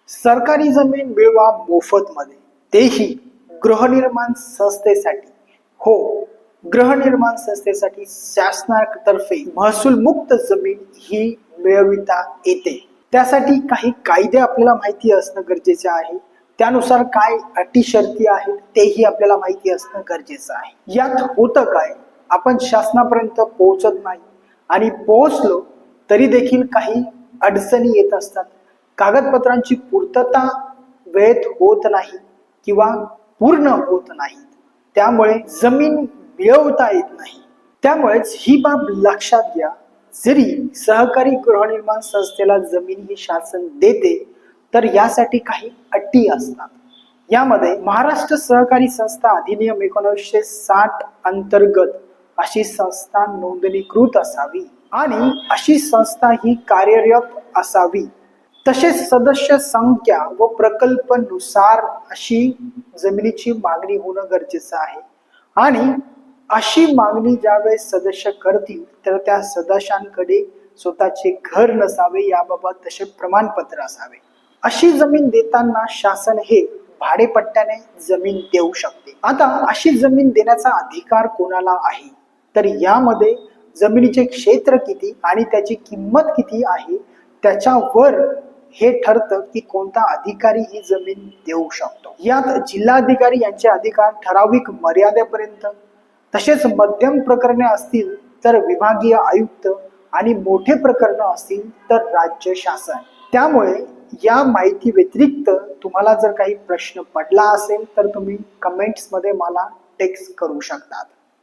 सरकारी जमीन मिळवा मोफत मध्ये, तेही गृहनिर्माण संस्थेसाठी. हो, गृहनिर्माण संस्थेसाठी शासनातर्फे महसूल मुक्त जमीन ही मिळविता येते. त्यासाठी काही कायदे आपल्याला माहिती असणं गरजेचे आहे. त्यानुसार काय अटी शर्ती आहेत तेही आपल्याला माहिती असणं गरजेचं आहे. यात होतं काय, आपण शासनापर्यंत पोहोचत नाही आणि पोहोचलो तरी देखील काही अडचणी येत असतात. कागदपत्रांची पूर्तता वेळेत होत नाही किंवा पूर्ण होत नाही, त्यामुळे जमीन मिळवता येत नाही. त्यामुळेच ही बाब लक्षात घ्या. जरी सहकारी गृहनिर्माण संस्थेला जमीन ही शासन देते तर यासाठी काही अटी असतात. यामध्ये महाराष्ट्र सहकारी संस्था अधिनियम 1960 अंतर्गत अशी संस्था नोंदणीकृत असावी आणि अशी संस्था ही कार्यरत असावी. तसेच सदस्य संख्या व प्रकल्पानुसार अशी जमिनीची मागणी होणं गरजेचं आहे आणि अशी मागणी ज्यावेळेस सदस्य करतील तर त्या सदस्यांकडे स्वतःचे घर नसावे, याबाबत तसे प्रमाणपत्र असावे. अशी जमीन देताना शासन हे भाडेपट्ट्याने जमीन देऊ शकते. आता अशी जमीन देण्याचा अधिकार कोणाला आहे, तर यामध्ये जमिनीचे क्षेत्र किती आणि त्याची किंमत किती आहे त्याच्यावर हे ठरतं की कोणता अधिकारी ही जमीन देऊ शकतो. यात जिल्हाधिकारी यांचे अधिकार ठराविक मर्यादेपर्यंत, तसेच मध्यम प्रकरणे असतील तर विभागीय आयुक्त आणि मोठे प्रकरण असतील तर राज्य शासन. त्यामुळे या माहिती व्यतिरिक्त तुम्हाला जर काही प्रश्न पडला असेल तर तुम्ही कमेंट्स मध्ये मला टेक्स्ट करू शकतात.